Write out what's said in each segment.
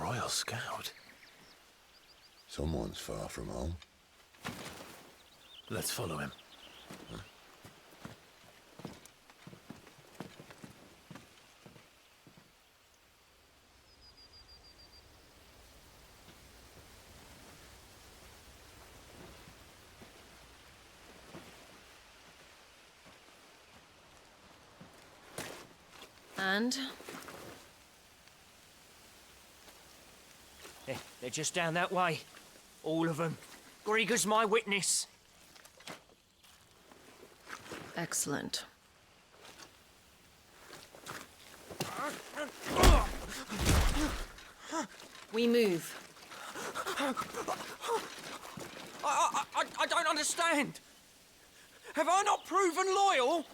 Royal Scout. Someone's far from home. Let's follow him. And? They're just down that way. All of them. Grieger's my witness. Excellent. We move. I don't understand. Have I not proven loyal?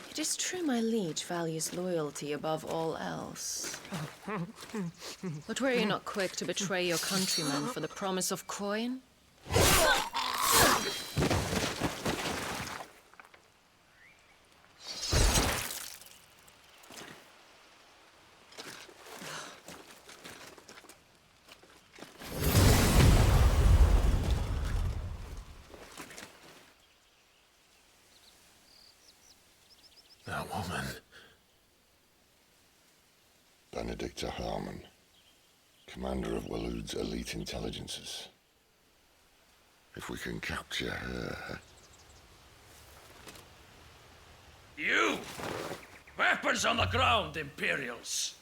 It is true my liege values loyalty above all else. But were you not quick to betray your countrymen for the promise of coin? That woman. Benedicta Harmon, commander of Waloed's elite intelligences. If we can capture her... You! Weapons on the ground, Imperials!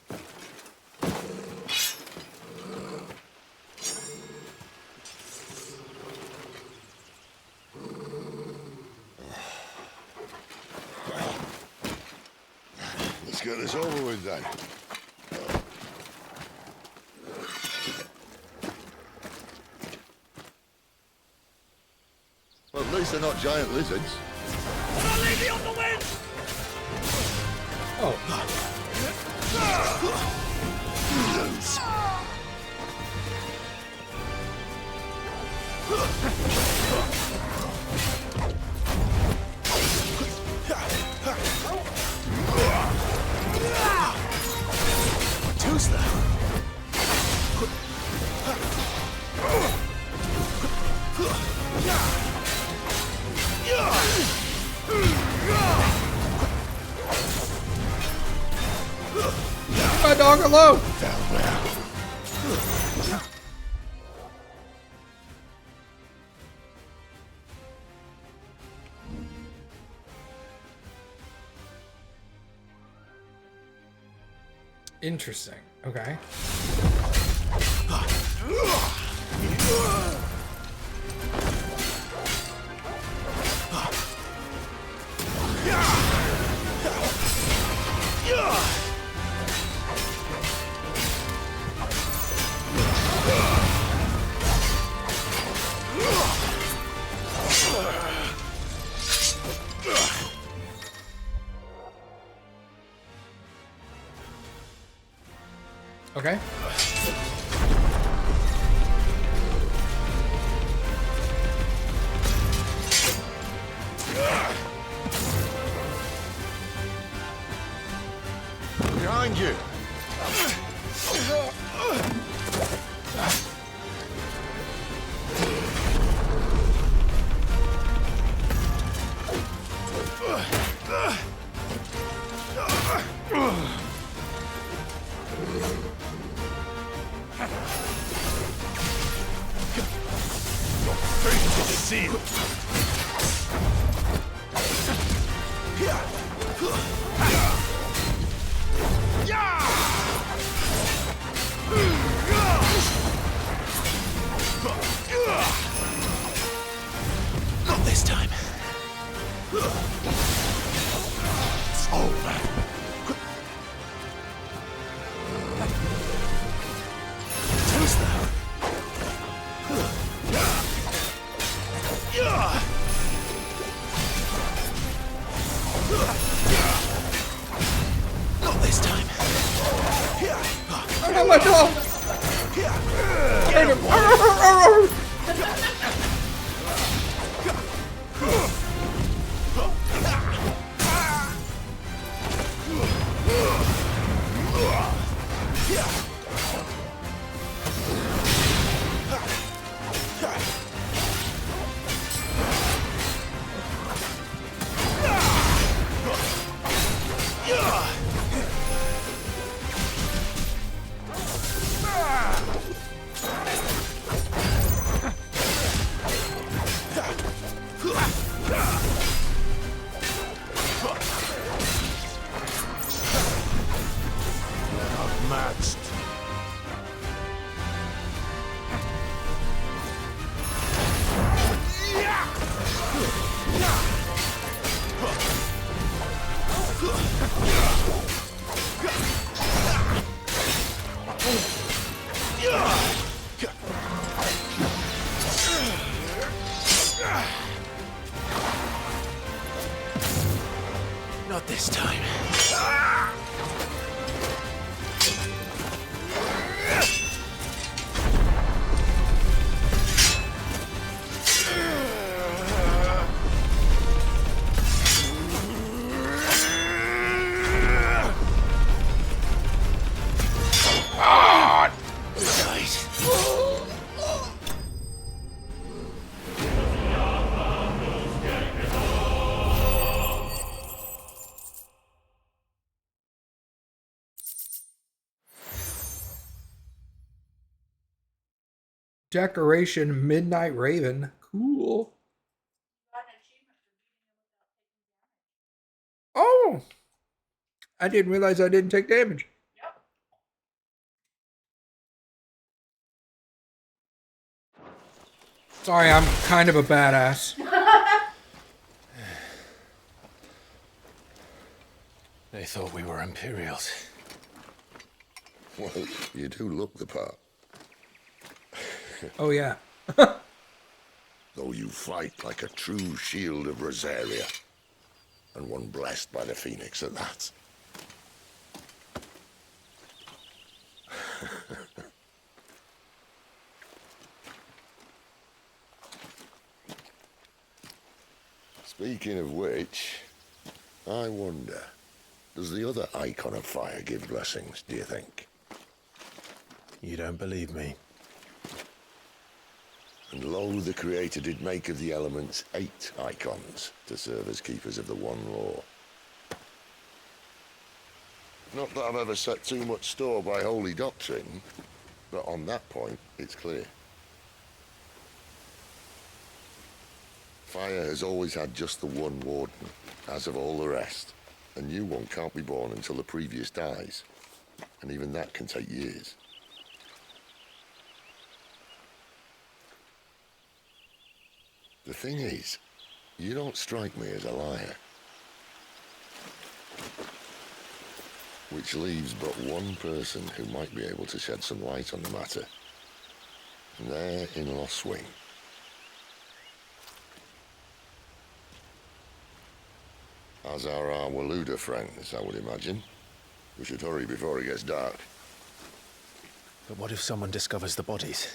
Let's get this over with then. Well, at least they're not giant lizards. I'll leave you on the wind! Who's that? Leave my dog alone! Interesting. Okay. Okay. Behind you! Not this time. It's over. Who's that? Not this time. I got my dog! Not this time. Decoration Midnight Raven. Cool. Oh! I didn't realize I didn't take damage. Sorry, I'm kind of a badass. They thought we were Imperials. Well, you do look the part. Oh, yeah. Though you fight like a true shield of Rosaria. And one blessed by the Phoenix at that. Speaking of which, I wonder, does the other icon of fire give blessings, do you think? You don't believe me? And lo, the Creator did make of the elements 8 icons to serve as keepers of the one law. Not that I've ever set too much store by holy doctrine, but on that point, it's clear. Fire has always had just the one warden, as of all the rest. A new one can't be born until the previous dies, and even that can take years. The thing is, you don't strike me as a liar. Which leaves but one person who might be able to shed some light on the matter. And they're in Lost Swing. As are our Waluda friends, I would imagine. We should hurry before it gets dark. But what if someone discovers the bodies?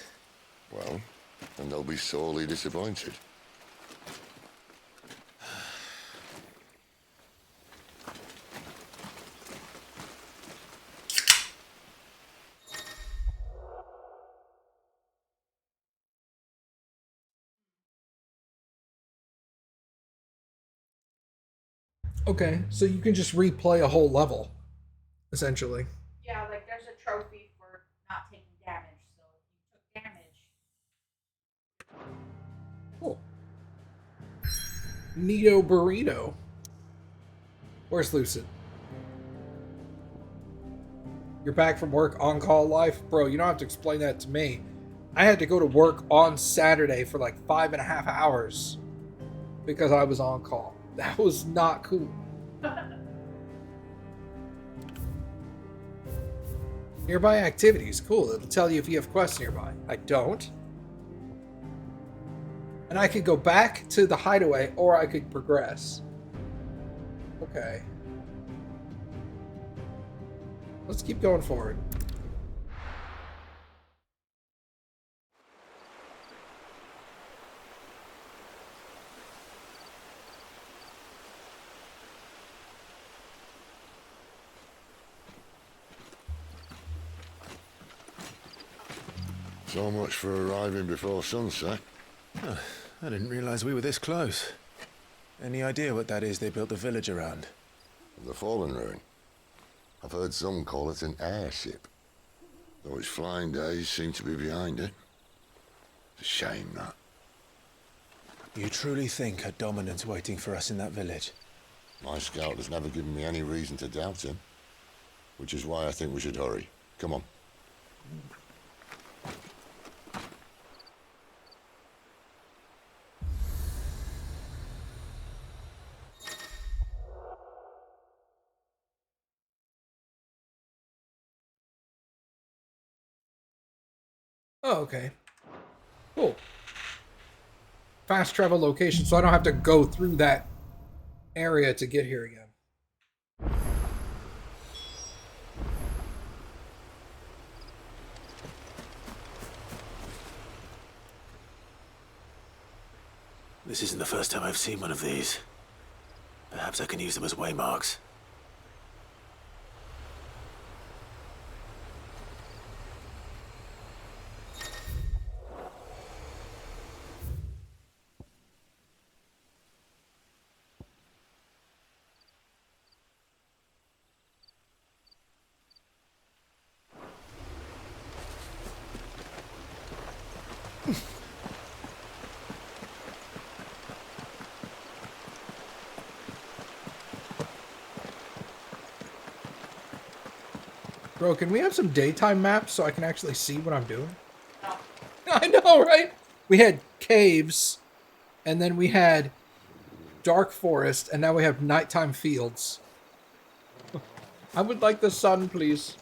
Well, and they'll be sorely disappointed. Okay, so you can just replay a whole level, essentially. Yeah, like there's a trophy for not taking damage, so if you took damage. Cool. Neato Burrito. Where's Lucid? You're back from work, on-call life? Bro, you don't have to explain that to me. I had to go to work on Saturday for like 5.5 hours because I was on call. That was not cool. Nearby activities. Cool. It'll tell you if you have quests nearby. I don't. And I could go back to the hideaway or I could progress. Okay. Let's keep going forward. So much for arriving before sunset. Oh, I didn't realize we were this close. Any idea what that is they built the village around? The Fallen Ruin. I've heard some call it an airship. Though its flying days seem to be behind it. It's a shame, that. You truly think a dominant's waiting for us in that village? My scout has never given me any reason to doubt him. Which is why I think we should hurry. Come on. Oh, okay. Cool. Fast travel location, so I don't have to go through that area to get here again. This isn't the first time I've seen one of these. Perhaps I can use them as waymarks. Bro, can we have some daytime maps so I can actually see what I'm doing? No. I know, right? We had caves, and then we had dark forest, and now we have nighttime fields. I would like the sun, please.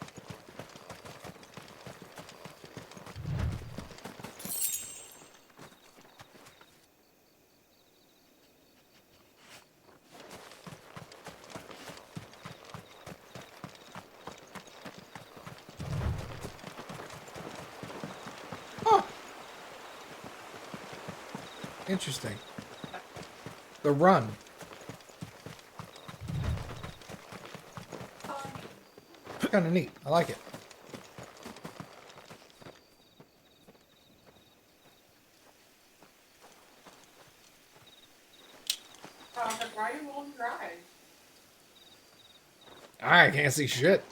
Interesting. The run. Kind of neat. I like it. Why are you rolling your eyes? I can't see shit.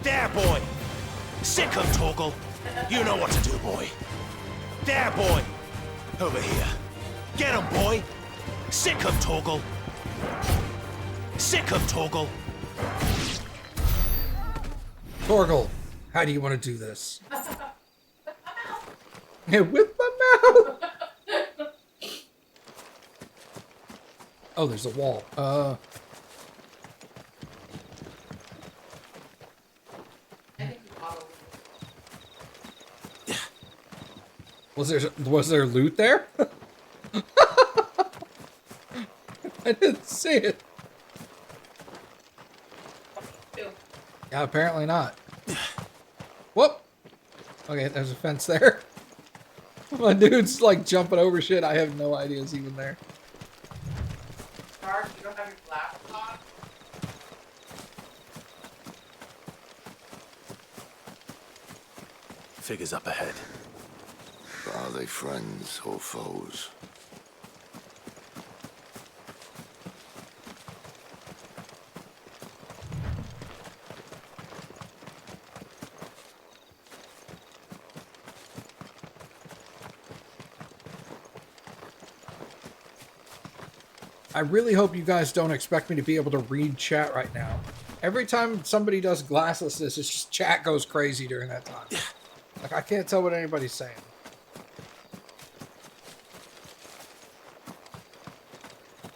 There, boy! Sick of Torgal! You know what to do, boy. There, boy! Over here. Get him, boy! Sick of Torgal! Sick of Torgal! Torgal, how do you want to do this? Yeah, with my mouth! Oh, there's a wall. Was there loot there? I didn't see it. Yeah, apparently not. Whoop! Okay, there's a fence there. My dude's like jumping over shit. I have no idea it's even there. Dark, you don't have your glasses on? Figures up ahead. Are they friends or foes? I really hope you guys don't expect me to be able to read chat right now. Every time somebody does glasslessness, it's just chat goes crazy during that time. Like, I can't tell what anybody's saying.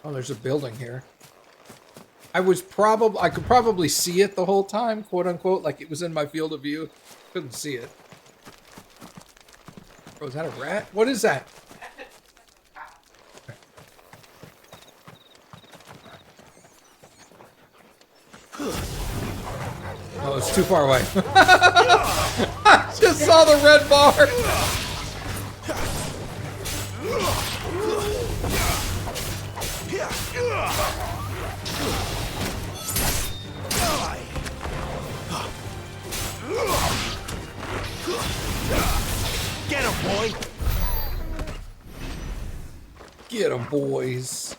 Oh, there's a building here. I could probably see it the whole time, quote unquote, like it was in my field of view. Couldn't see it. Oh, is that a rat? What is that? Oh, it's too far away. I just saw the red bar. Get him, boy! Get 'em, boys.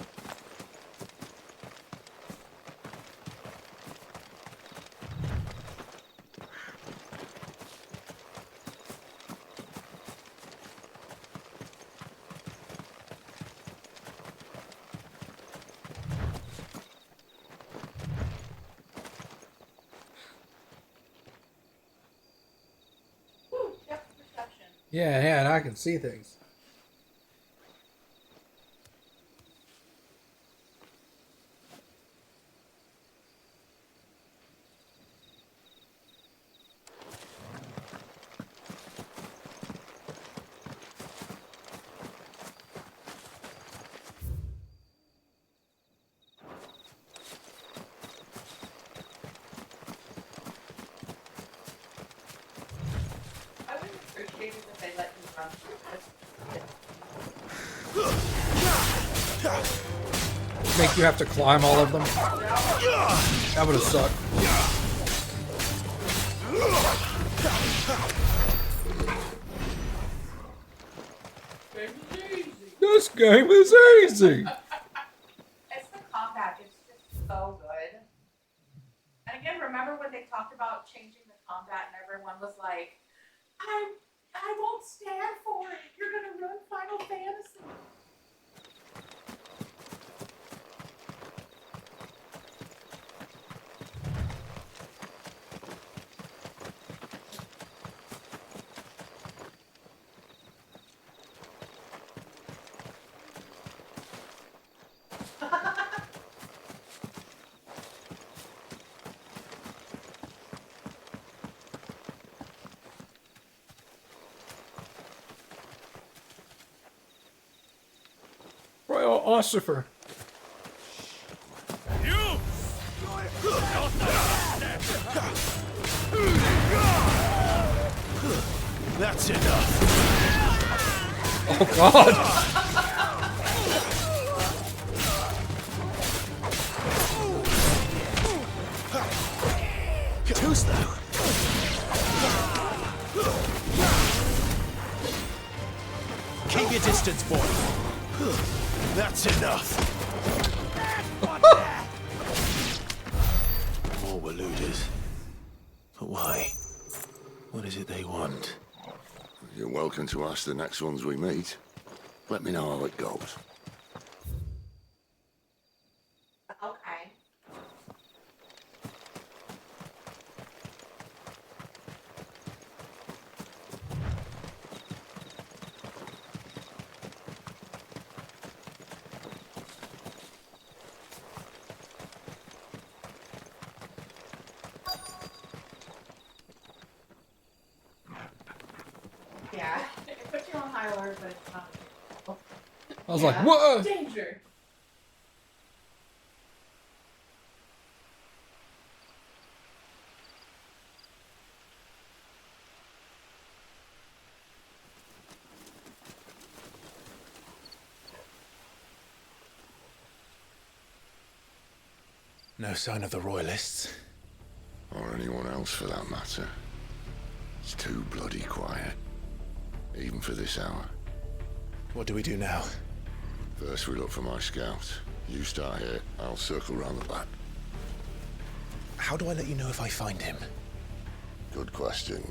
Ooh, depth perception. Yeah, and I can see things. Make you have to climb all of them. That would have sucked. This game is easy. It's the combat. It's just so good. And again, remember when they talked about changing the combat and everyone was like, I won't stand for it. You're gonna ruin Final Fantasy. Royal Ossifer. That's enough. Oh God. Too slow. Keep your distance, boy. That's enough. More Waluders. But why? What is it they want? You're welcome to ask the next ones we meet. Let me know how it goes. Okay. Yeah, it puts you on high alert, but it's not. I was like, whoa. Danger. No sign of the Royalists. Or anyone else for that matter. It's too bloody quiet. Even for this hour. What do we do now? First we look for my scouts. You start here, I'll circle round the back. How do I let you know if I find him? Good question.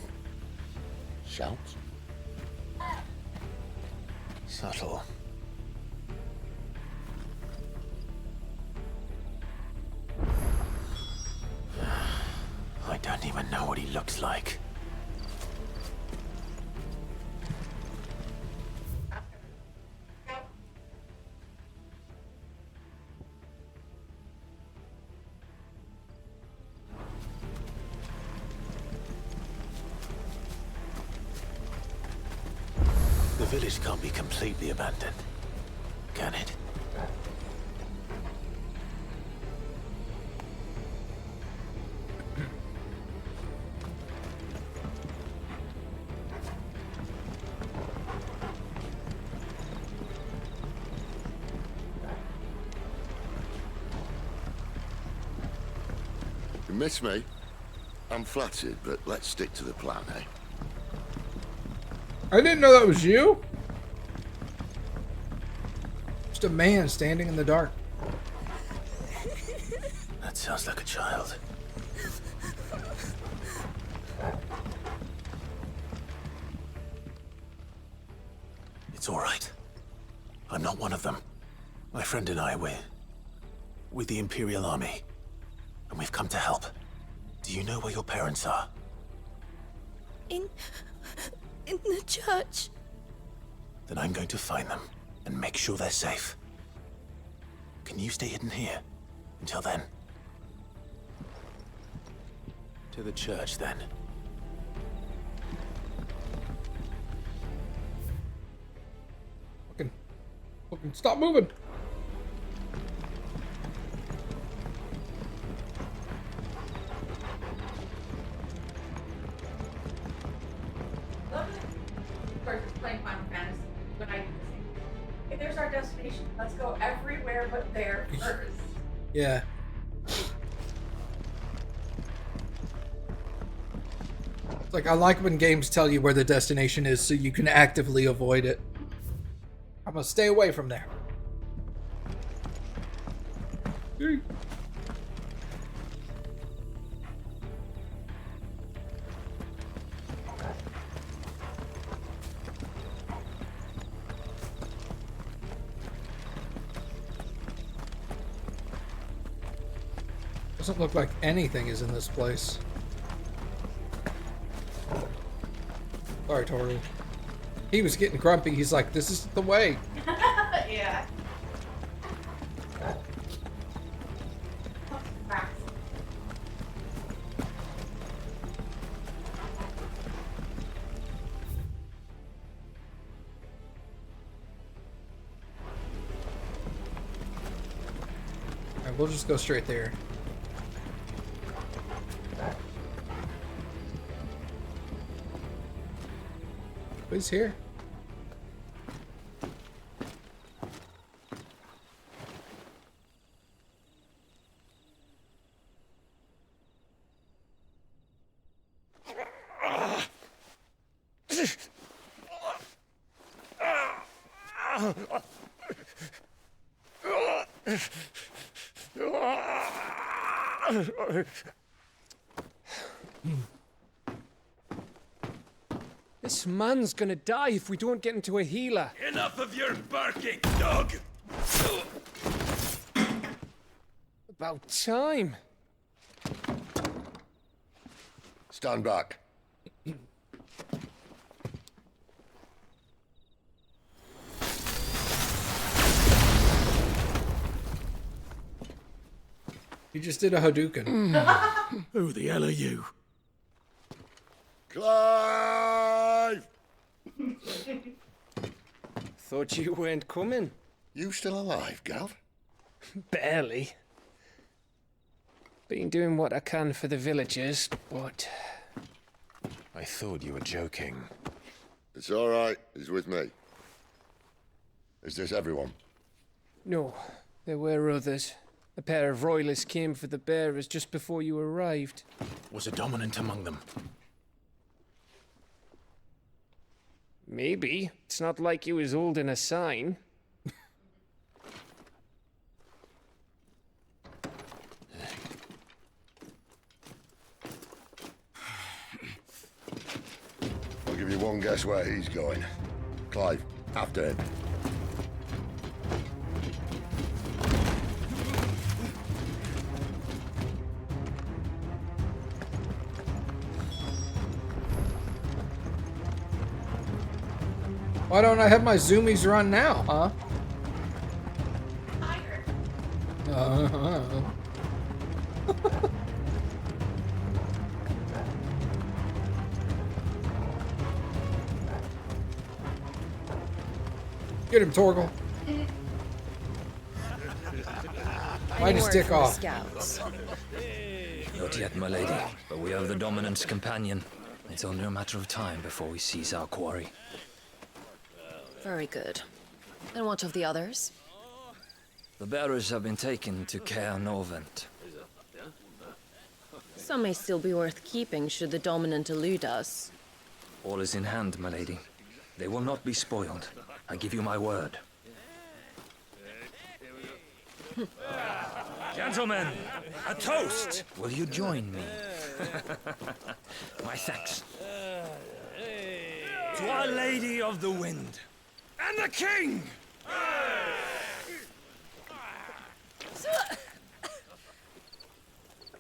Shout? Subtle. I don't even know what he looks like. The village can't be completely abandoned, can it? You miss me? I'm flattered, but let's stick to the plan, eh? I didn't know that was you. Just a man standing in the dark. That sounds like a child. It's all right. I'm not one of them. My friend and I, we're with the Imperial Army. And we've come to help. Do you know where your parents are? In the church. Then I'm going to find them and make sure they're safe. Can you stay hidden here until then? To the church, then. Fucking stop moving. Of course, it's playing Final there's our destination. Let's go everywhere but there first. Yeah. It's like, I like when games tell you where the destination is so you can actively avoid it. I'm gonna stay away from there. Doesn't look like anything is in this place. Sorry, Tori. He was getting grumpy. He's like, this isn't the way. Yeah. Max. Alright, we'll just go straight there. Who's here? This man's gonna die if we don't get into a healer. Enough of your barking, dog! About time. Stand back. He just did a Hadouken. Who the hell are you? Clive! Thought you weren't coming. You still alive, Gav? Barely. Been doing what I can for the villagers, but... I thought you were joking. It's all right. He's with me. Is this everyone? No, there were others. A pair of royalists came for the bearers just before you arrived. Was a dominant among them? Maybe. It's not like he was holding a sign. I'll give you one guess where he's going. Clive, after him. Why don't I have my zoomies run now, huh? Tired. Get him, Torgal. Bite his dick off. Scouts. Not yet, my lady, but we have the Dominant's companion. It's only a matter of time before we seize our quarry. Very good. And what of the others? The bearers have been taken to Caer Novent. Some may still be worth keeping should the Dominant elude us. All is in hand, my lady. They will not be spoiled. I give you my word. Gentlemen, a toast! Will you join me? My thanks. To Our Lady of the Wind. And the King!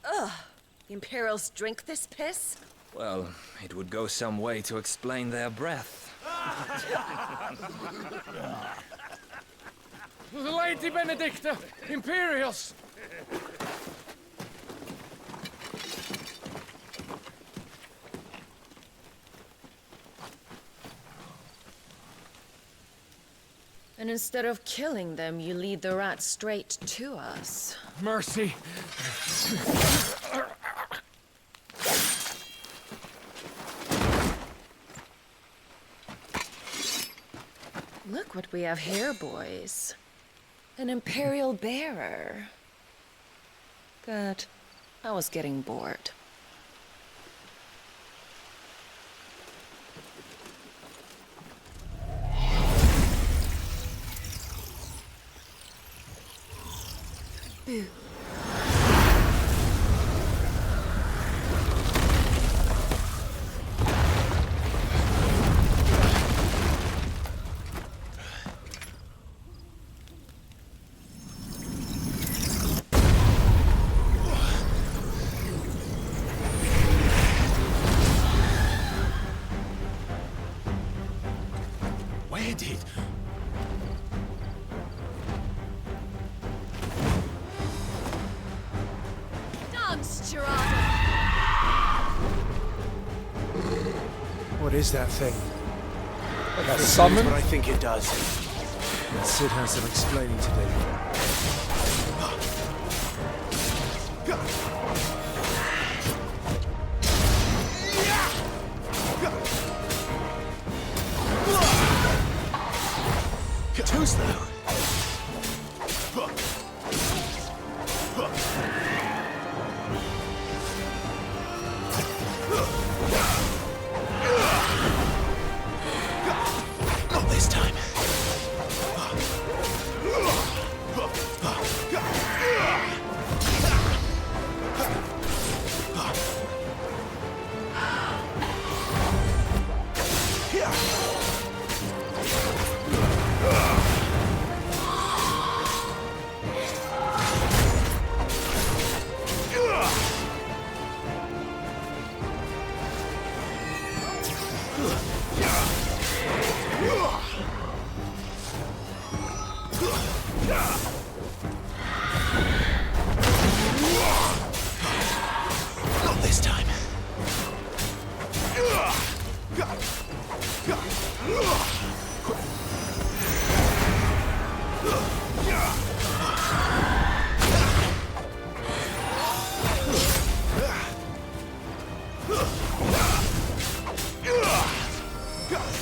The Imperials drink this piss? Well, it would go some way to explain their breath. Lady Benedicta! Imperials! And instead of killing them, you lead the rats straight to us. Mercy! Look what what we have here, boys? An Imperial bearer. Good. I was getting bored. Boo. Where did... Dance, Gerard! What is that thing? Like a It's summon? what I think it does. Sid has some explaining to do. Too slow. Not this time. Not this time.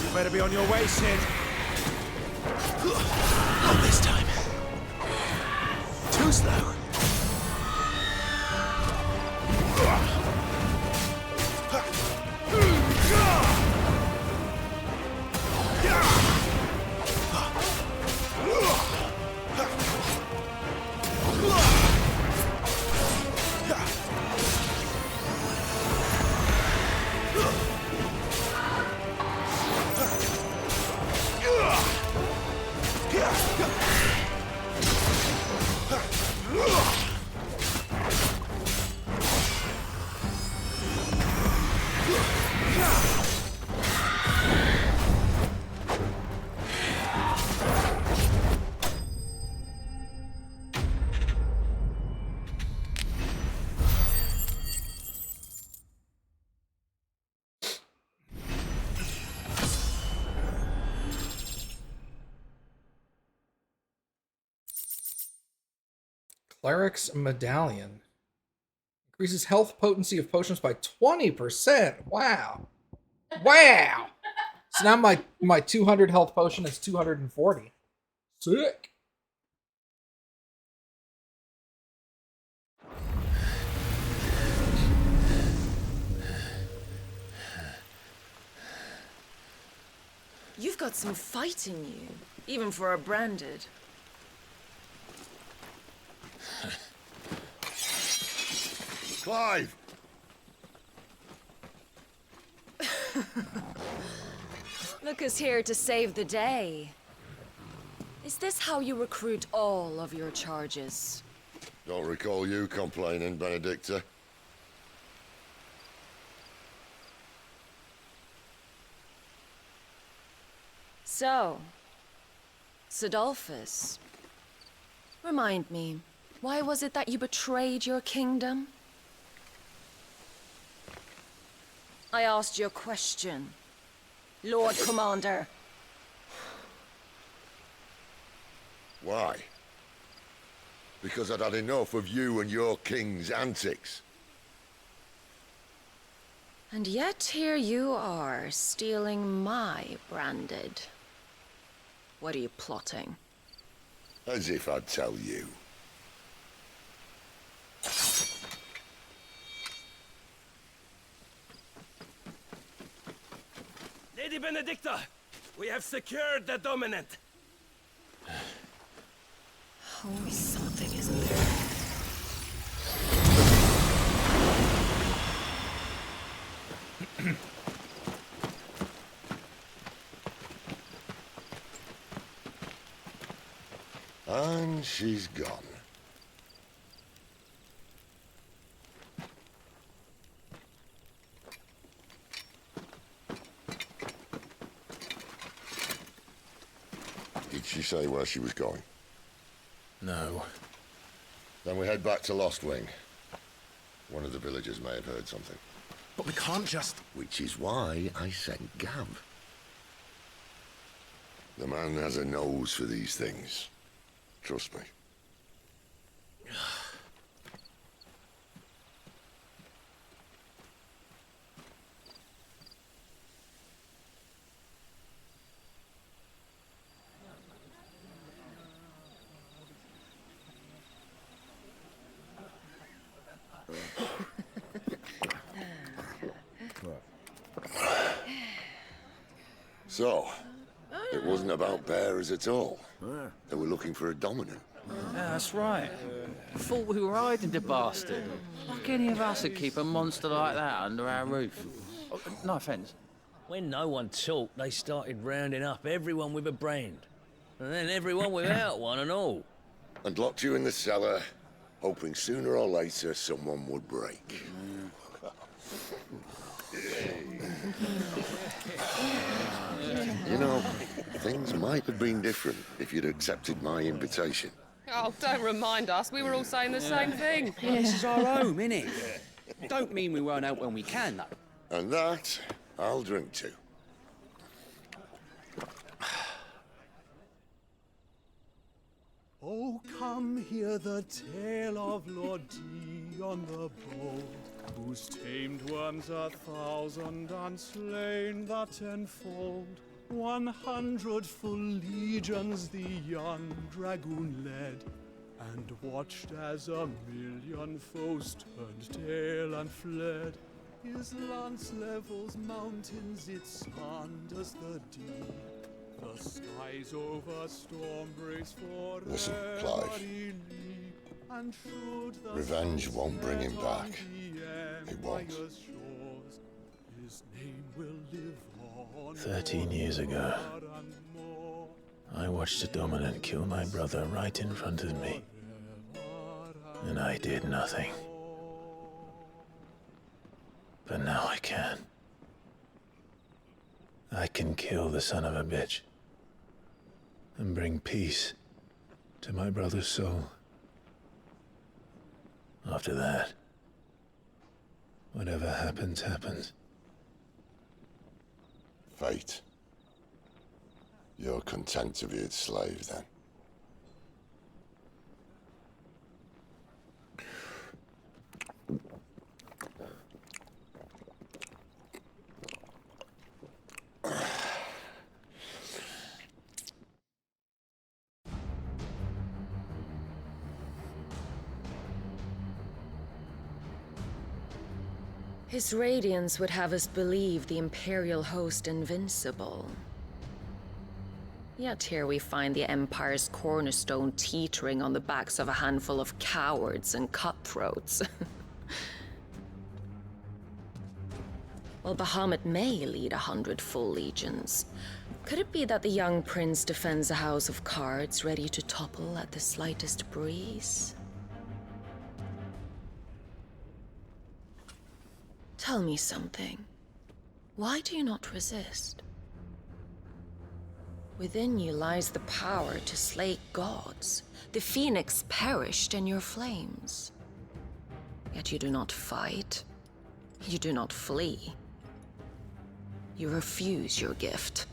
You better be on your way, Sid. Not this time. Too slow. Cleric's Medallion. Increases health potency of potions by 20%. Wow. Wow. So now my 200 health potion is 240. Sick. You've got some fight in you, even for a branded. Clive! Look who's here to save the day. Is this how you recruit all of your charges? Don't recall you complaining, Benedicta. So, Sidolphus, remind me, why was it that you betrayed your kingdom? I asked you a question, Lord Commander. Why? Because I'd had enough of you and your king's antics. And yet here you are, stealing my branded. What are you plotting? As if I'd tell you. Lady Benedicta, we have secured the dominant. Always something, isn't there? And she's gone. Did she say where she was going? No. Then we head back to Lost Wing. One of the villagers may have heard something. But we can't just... Which is why I sent Gav. The man has a nose for these things. Trust me. So, it wasn't about bearers at all. They were looking for a dominant. Yeah, that's right. Thought we were hiding the bastard. Like any of us would keep a monster like that under our roof. Oh, no offence. When no one talked, they started rounding up everyone with a brand. And then everyone without one and all. And locked you in the cellar, hoping sooner or later someone would break. You know, things might have been different if you'd accepted my invitation. Oh, don't remind us. We were all saying the same thing. This is our home, innit? Don't mean we won't out when we can, though. And that, I'll drink to. Oh, come hear the tale of Lord Dion the Bold, whose tamed worms 1,000 and slain the tenfold. 100 full legions the young dragoon led, and watched as 1,000,000 foes turned tail and fled. His lance levels mountains, it sanders the deep. The skies over storm breaks for Listen, Clive. Revenge won't bring him back. It won't. 13 years ago, I watched a dominant kill my brother right in front of me. And I did nothing. But now I can. I can kill the son of a bitch and bring peace to my brother's soul. After that, whatever happens, happens. Fate. You're content to be its slave, then? His radiance would have us believe the Imperial host invincible. Yet here we find the Empire's cornerstone teetering on the backs of a handful of cowards and cutthroats. While Bahamut may lead 100 full legions, could it be that the young prince defends a house of cards ready to topple at the slightest breeze? Tell me something. Why do you not resist? Within you lies the power to slay gods. The phoenix perished in your flames. Yet you do not fight. You do not flee. You refuse your gift.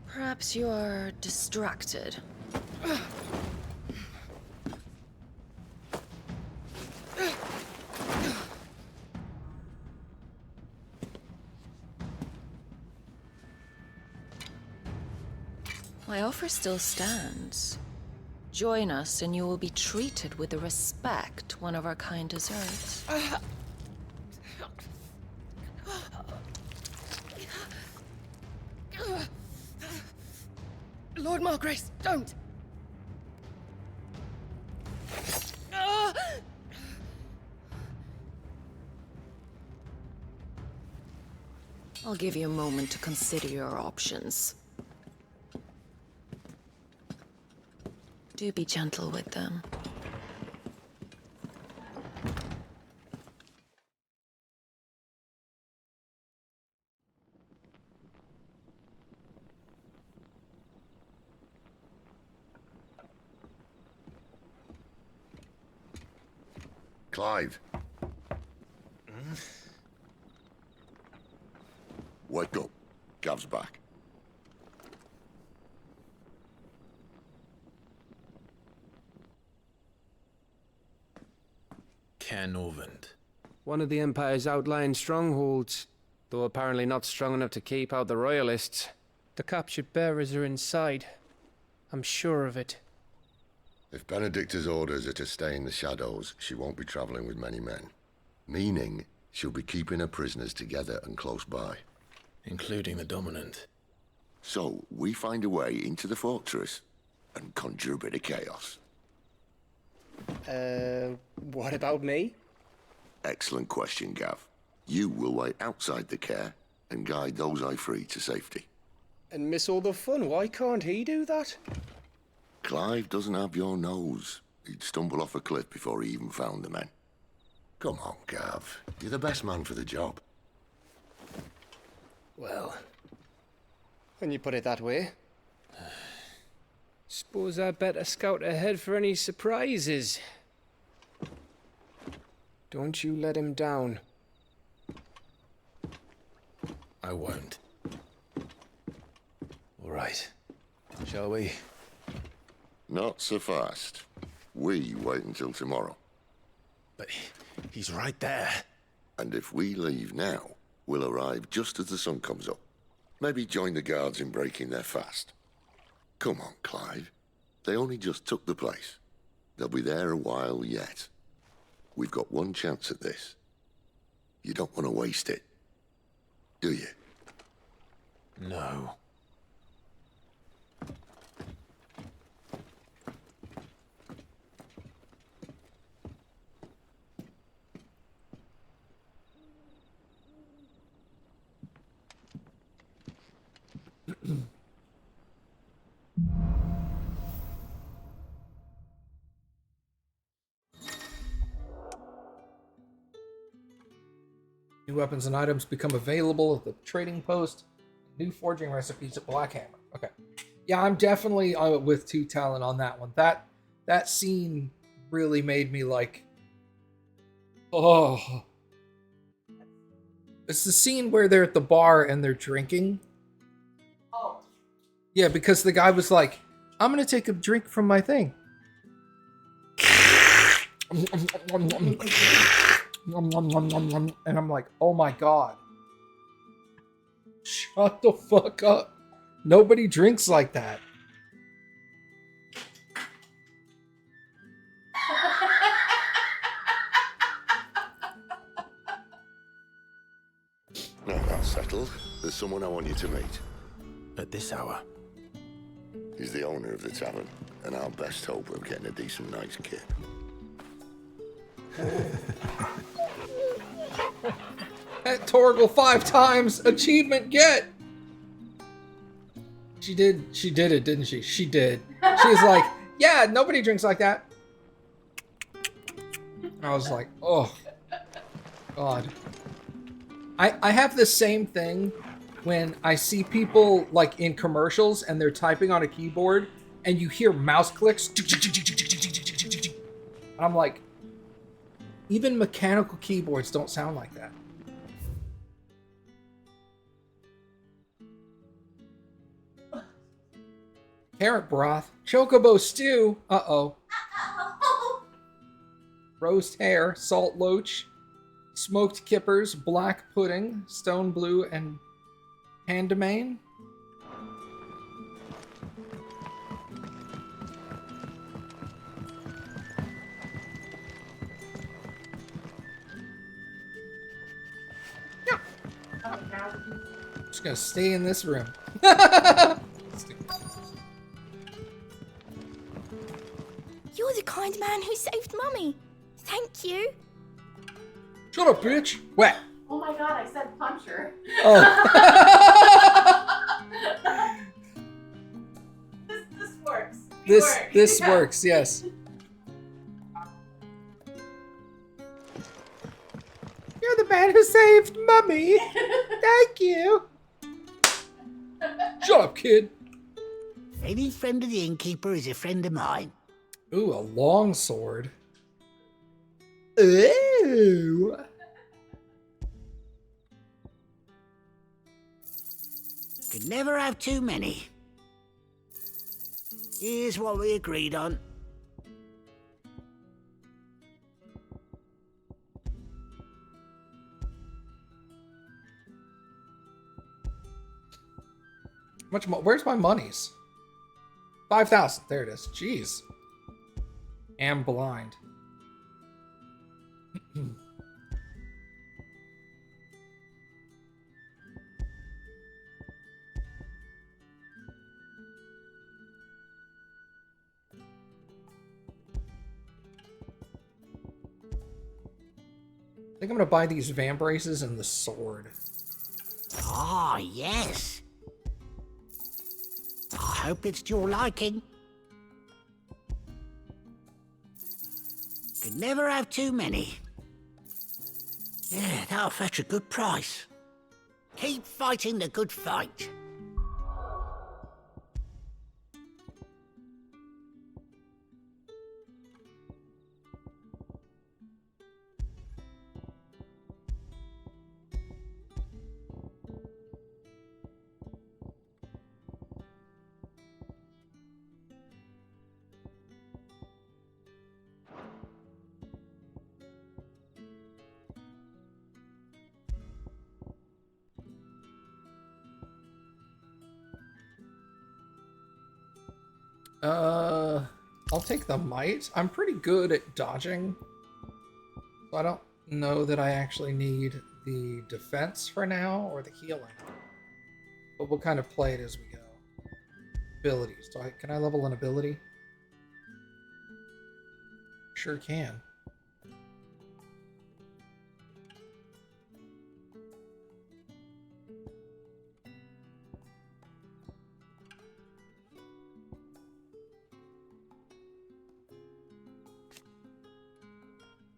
Perhaps you are distracted. My offer still stands. Join us and you will be treated with the respect one of our kind deserves. Lord Margrace, don't! I'll give you a moment to consider your options. Do be gentle with them. Clive. Wake up. Gav's back. Canorvand. One of the Empire's outlying strongholds, though apparently not strong enough to keep out the Royalists. The captured bearers are inside. I'm sure of it. If Benedicta's orders are to stay in the shadows, she won't be traveling with many men. Meaning, she'll be keeping her prisoners together and close by. Including the Dominant. So, we find a way into the fortress and conjure a bit of chaos. What about me? Excellent question, Gav. You will wait outside the care and guide those I free to safety. And miss all the fun. Why can't he do that? Clive doesn't have your nose. He'd stumble off a cliff before he even found the men. Come on, Gav. You're the best man for the job. Well, when you put it that way. Suppose I'd better scout ahead for any surprises. Don't you let him down. I won't. All right. Shall we? Not so fast. We wait until tomorrow. But he's right there. And if we leave now, we'll arrive just as the sun comes up. Maybe join the guards in breaking their fast. Come on, Clive. They only just took the place. They'll be there a while yet. We've got one chance at this. You don't want to waste it, do you? No. New weapons and items become available at the trading post. New forging recipes at Blackhammer. Okay. Yeah, I'm definitely with Two Talon on that one. That scene really made me like, oh. It's the scene where they're at the bar and they're drinking. Oh. Yeah, because the guy was like, I'm going to take a drink from my thing. And I'm like, oh my god. Shut the fuck up. Nobody drinks like that. Now that's settled. There's someone I want you to meet. At this hour? He's the owner of the tavern, and our best hope of getting a decent night's kip. At Torgal 5 times, achievement get! She did it, didn't she? She did. She was like, yeah, nobody drinks like that. I was like, oh, God. I have the same thing when I see people like in commercials and they're typing on a keyboard and you hear mouse clicks. And I'm like, even mechanical keyboards don't sound like that. Carrot broth, chocobo stew, uh-oh. Roast hare, salt loach, smoked kippers, black pudding, stone blue, and handamain. I'm just gonna stay in this room. You're the kind man who saved Mummy. Thank you. Shut up, bitch. Wet. Oh my god, I said puncher. Oh. This works. This works, yes. You're the man who saved Mummy. Thank you. Shut up, kid. Any friend of the innkeeper is a friend of mine. Ooh, a long sword. Ooh. Could never have too many. Here's what we agreed on. Much more. Where's my monies? 5,000. There it is. Jeez. Am blind. I think I'm gonna buy these vambraces and the sword. Ah, yes. I hope it's to your liking. Could never have too many. Yeah, that'll fetch a good price. Keep fighting the good fight. I'll take the might. I'm pretty good at dodging, so I don't know that I actually need the defense for now or the healing. But we'll kind of play it as we go. Abilities. Can I level an ability? Sure can.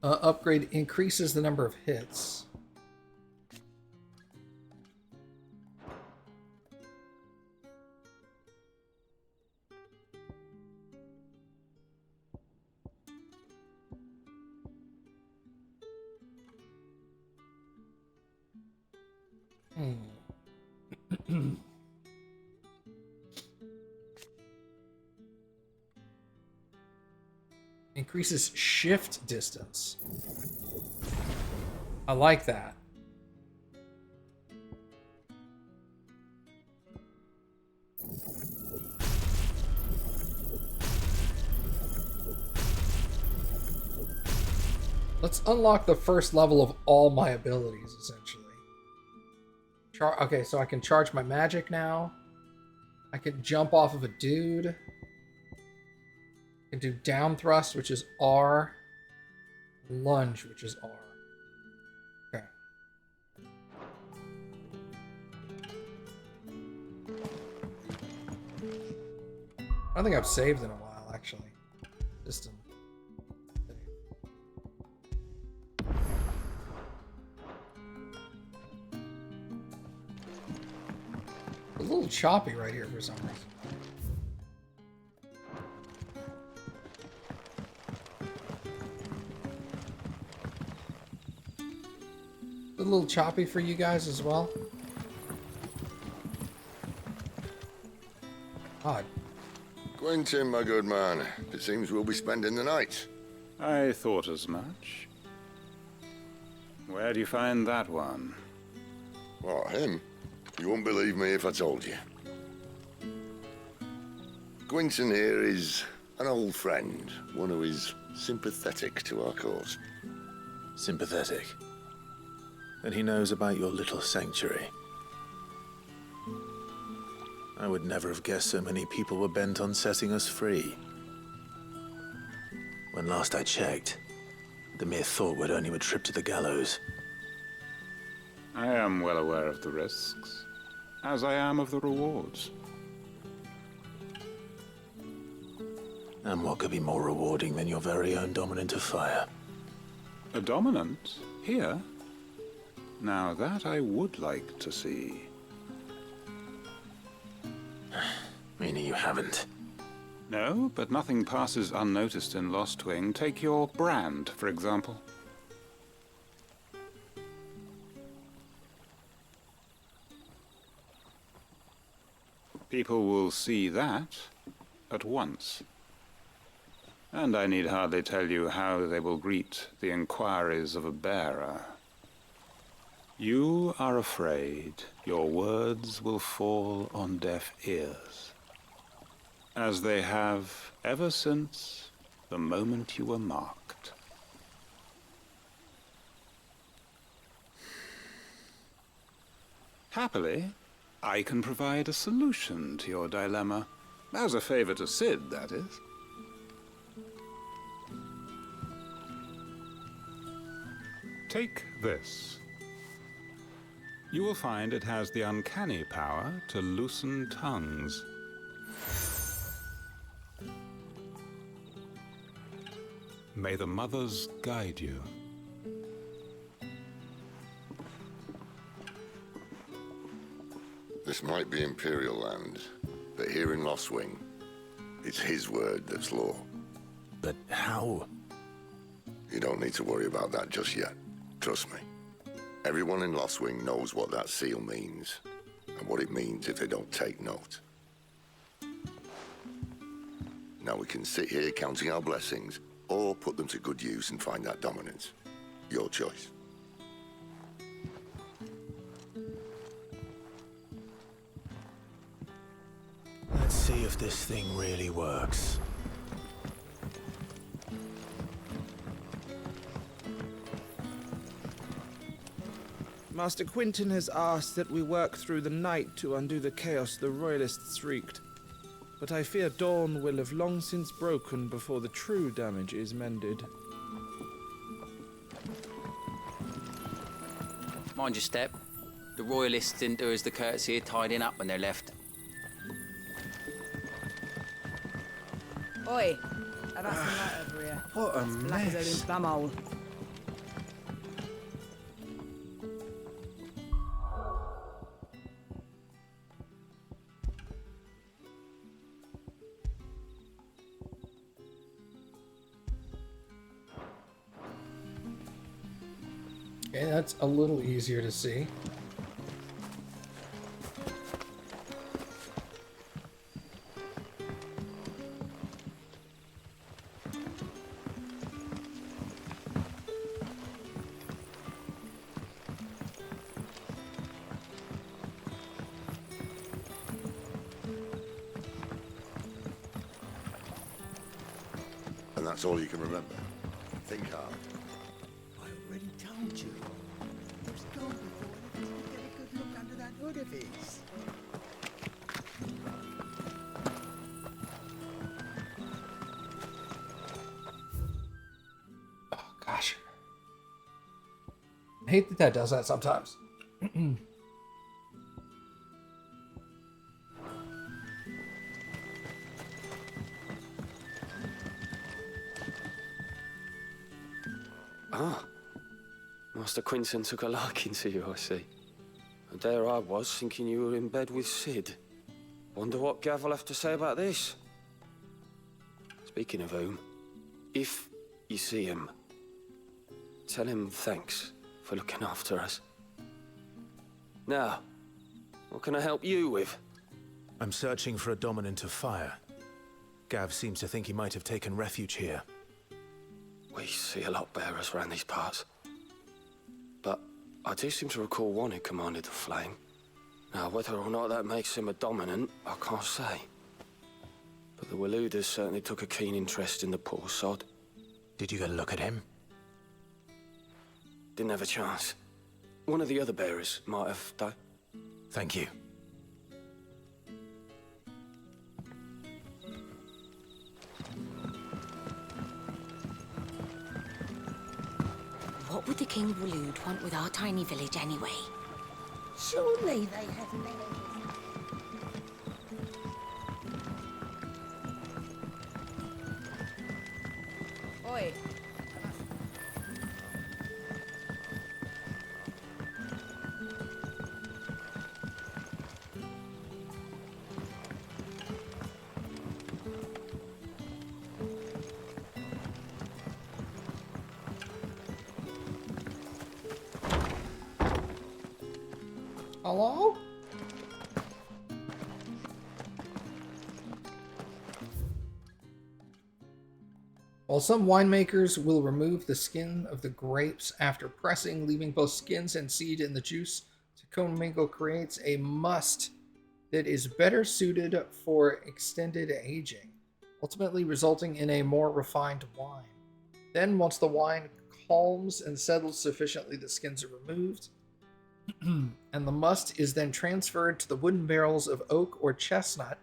Upgrade increases the number of hits. Increases shift distance. I like that. Let's unlock the first level of all my abilities, essentially. Okay, so I can charge my magic now. I can jump off of a dude. I can do down thrust, which is R. Lunge, which is R. Okay. I don't think I've saved in a while, actually. System. A little choppy right here for some reason. A little choppy for you guys as well. Odd. Quentin, my good man, it seems we'll be spending the night. I thought as much. Where do you find that one? What, him? You wouldn't believe me if I told you. Quentin here is an old friend, one who is sympathetic to our cause. Sympathetic? Then he knows about your little sanctuary. I would never have guessed so many people were bent on setting us free. When last I checked, the mere thought would earn you a trip to the gallows. I am well aware of the risks, as I am of the rewards. And what could be more rewarding than your very own dominant of fire? A dominant? Here? Now that I would like to see. Meaning you haven't? No, but nothing passes unnoticed in Lost Wing. Take your brand, for example. People will see that at once. And I need hardly tell you how they will greet the inquiries of a bearer. You are afraid your words will fall on deaf ears, as they have ever since the moment you were marked. Happily, I can provide a solution to your dilemma, as a favor to Sid, that is. Take this. You will find it has the uncanny power to loosen tongues. May the mothers guide you. This might be Imperial land, but here in Lost Wing, it's his word that's law. But how? You don't need to worry about that just yet. Trust me. Everyone in Lost Wing knows what that seal means, and what it means if they don't take note. Now we can sit here counting our blessings, or put them to good use and find that dominance. Your choice. Let's see if this thing really works. Master Quinton has asked that we work through the night to undo the chaos the Royalists wreaked. But I fear dawn will have long since broken before the true damage is mended. Mind your step. The Royalists didn't do us the courtesy of tidying up when they left. Oi, I've asked the light over here. What a It's black as mess. Odin's bum hole. Okay, that's a little easier to see. And that's all you can remember. Think hard. I already told you. He was gone before I could get a good look under that hood of his. Oh, gosh. I hate that that does that sometimes. Ah, Master Quinton took a liking to you, I see. And there I was, thinking you were in bed with Sid. Wonder what Gav will have to say about this. Speaking of whom, if you see him, tell him thanks for looking after us. Now, what can I help you with? I'm searching for a dominant of fire. Gav seems to think he might have taken refuge here. We see a lot bearers around these parts. But I do seem to recall one who commanded the flame. Now, whether or not that makes him a dominant, I can't say. But the Waluders certainly took a keen interest in the poor sod. Did you get a look at him? Didn't have a chance. One of the other bearers might have, though. Thank you. King Waloed want with our tiny village anyway? Surely they have many. Oi. Hello? While some winemakers will remove the skin of the grapes after pressing, leaving both skins and seed in the juice to commingle creates a must that is better suited for extended aging, ultimately resulting in a more refined wine. Then, once the wine calms and settles sufficiently, the skins are removed, and the must is then transferred to the wooden barrels of oak or chestnut,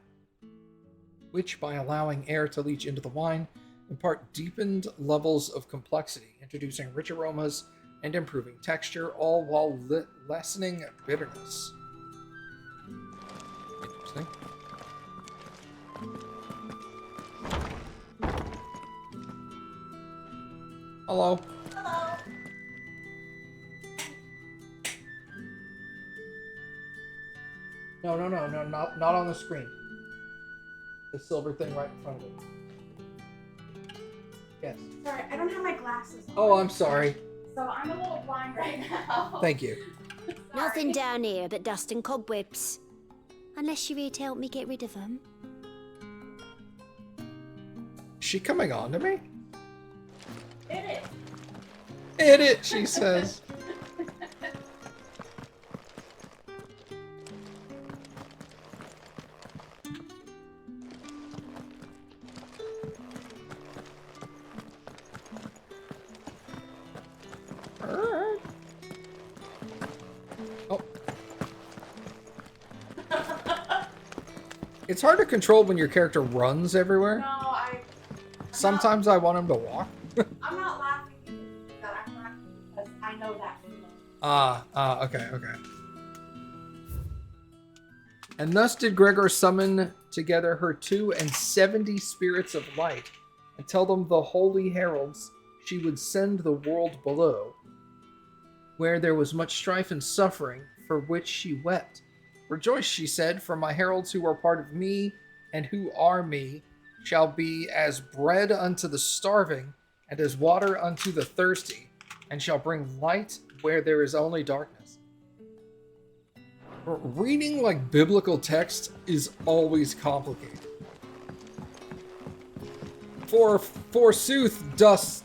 which, by allowing air to leach into the wine, impart deepened levels of complexity, introducing rich aromas and improving texture, all while lessening bitterness. Interesting. Hello. Hello. No, not on the screen. The silver thing right in front of it. Yes. Sorry, I don't have my glasses on. Oh, I'm sorry. So I'm a little blind right now. Thank you. Nothing down here but dust and cobwebs. Unless you're here to help me get rid of them. Is she coming on to me? Hit it. Hit it, she says. Oh. It's hard to control when your character runs everywhere. No, Sometimes I want him to walk. I'm not laughing because I'm laughing because I know that feeling. Okay. And thus did Gregor summon together her 270 spirits of light, and tell them the holy heralds she would send the world below, where there was much strife and suffering, for which she wept. Rejoice, she said, for my heralds who are part of me, and who are me, shall be as bread unto the starving, and as water unto the thirsty, and shall bring light where there is only darkness. Reading like biblical text is always complicated. For forsooth doth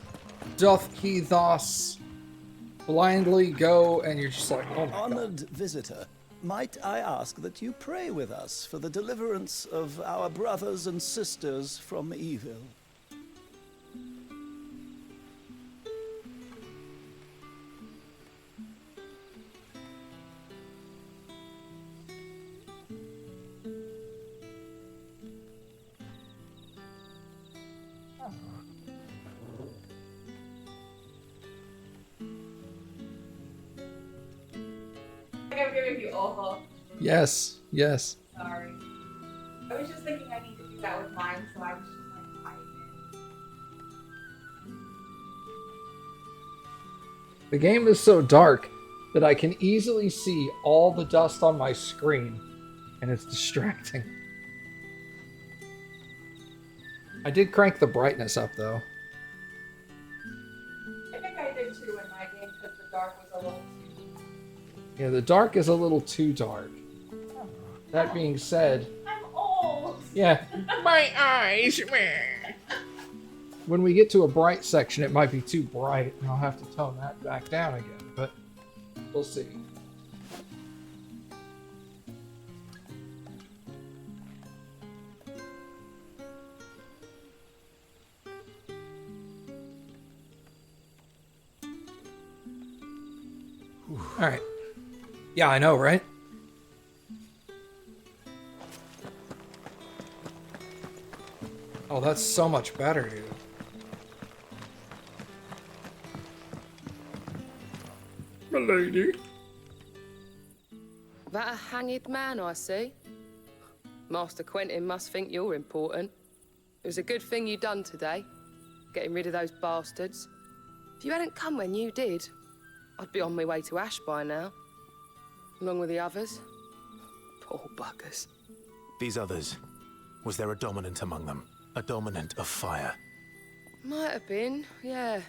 he thus blindly go, and you're just like, oh my Honored visitor, might I ask that you pray with us for the deliverance of our brothers and sisters from evil? I think I'm giving you awful. Yes. Sorry. I was just thinking I need to do that with mine, so I was just like hiding it. The game is so dark that I can easily see all the dust on my screen, and it's distracting. I did crank the brightness up, though. I think I did too in my game because the dark was a little too. Yeah, the dark is a little too dark. That being said... I'm old! Yeah. My eyes! When we get to a bright section, it might be too bright, and I'll have to tone that back down again, but we'll see. Alright. Yeah, I know, right? Oh, that's so much better, dude. lady. That a hanged man I see? Master Quentin must think you're important. It was a good thing you done today, getting rid of those bastards. If you hadn't come when you did, I'd be on my way to Ash by now. Along with the others. Poor buggers. These others, was there a dominant among them? A dominant of fire? Might have been, yeah.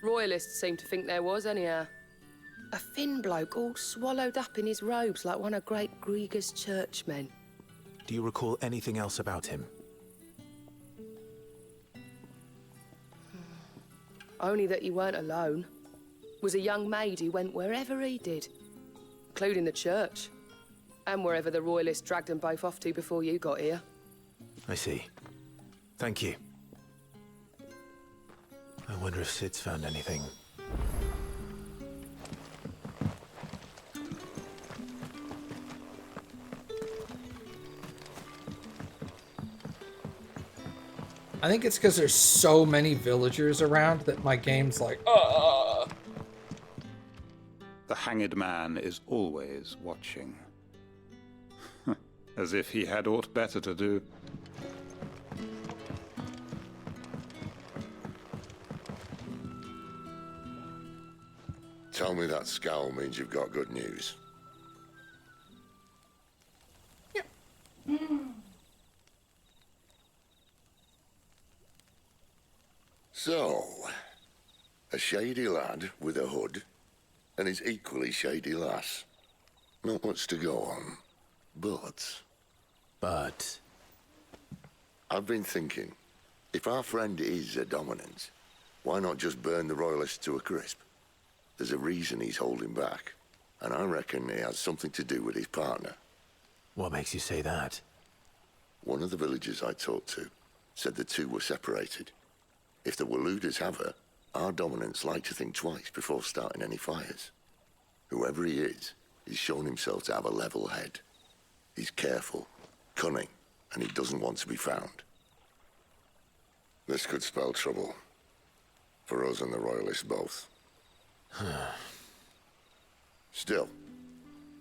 Royalists seem to think there was, anyhow. A thin bloke all swallowed up in his robes like one of Great Grieger's churchmen. Do you recall anything else about him? Only that he weren't alone. Was a young maid who went wherever he did, including the church, and wherever the Royalists dragged them both off to before you got here. I see. Thank you. I wonder if Sid's found anything. I think it's because there's so many villagers around that my game's like, The hanged man is always watching. As if he had aught better to do. Tell me that scowl means you've got good news. So, a shady lad with a hood, and his equally shady lass. Not much to go on, but... I've been thinking, if our friend is a dominant, why not just burn the Royalists to a crisp? There's a reason he's holding back, and I reckon it has something to do with his partner. What makes you say that? One of the villagers I talked to said the two were separated. If the Waluders have her, our dominants like to think twice before starting any fires. Whoever he is, he's shown himself to have a level head. He's careful, cunning, and he doesn't want to be found. This could spell trouble. For us and the Royalists both. Still,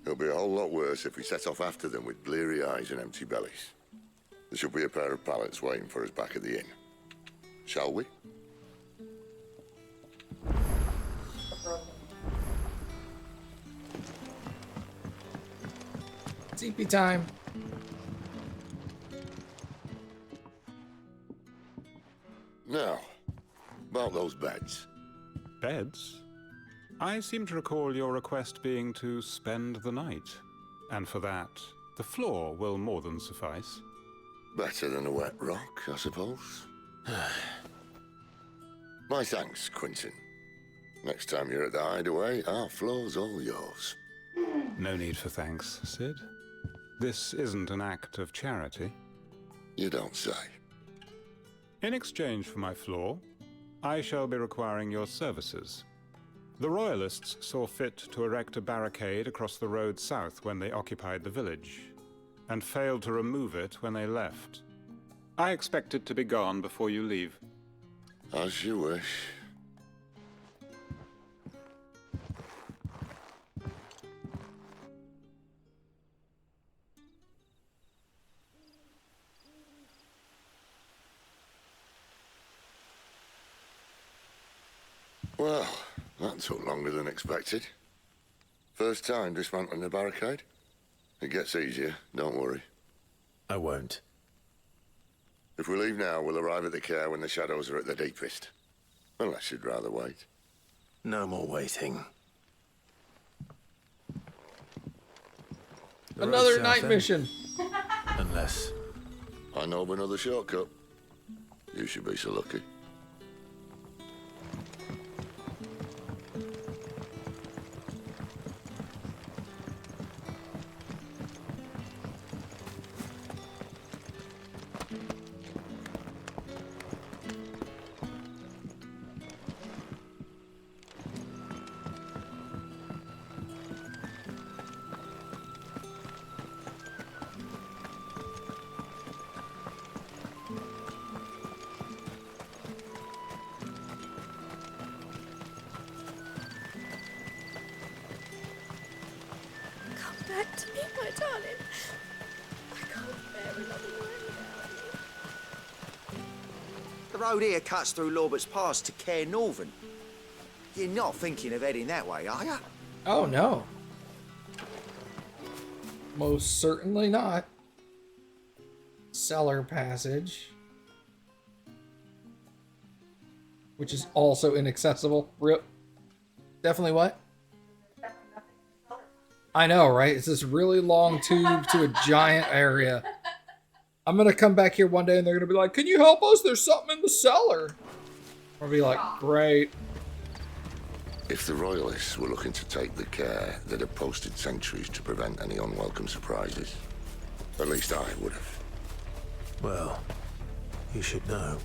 it'll be a whole lot worse if we set off after them with bleary eyes and empty bellies. There should be a pair of pallets waiting for us back at the inn. Shall we? TP time. Now, about those beds. Beds? I seem to recall your request being to spend the night. And for that, the floor will more than suffice. Better than a wet rock, I suppose. My thanks, Quentin. Next time you're at the hideaway, our floor's all yours. No need for thanks, Sid. This isn't an act of charity. You don't say. In exchange for my floor, I shall be requiring your services. The Royalists saw fit to erect a barricade across the road south when they occupied the village, and failed to remove it when they left. I expect it to be gone before you leave. As you wish. Well, that took longer than expected. First time dismantling a barricade? It gets easier, don't worry. I won't. If we leave now, we'll arrive at the care when the shadows are at their deepest. Unless you'd rather wait. No more waiting. Another night mission. Unless... I know of another shortcut. You should be so lucky. back to me, my darling. I can't bear another word without you. The road here cuts through Lorbert's Pass to Care Northern. You're not thinking of heading that way, are you? Oh, no. Most certainly not. Cellar passage. Which is also inaccessible. Rip. Definitely what? I know, right? It's this really long tube to a giant area. I'm gonna come back here one day and they're gonna be like, can you help us? There's something in the cellar. I'll be like, great. If the Royalists were looking to take the care, they'd have posted sentries to prevent any unwelcome surprises. At least I would have. Well, you should know.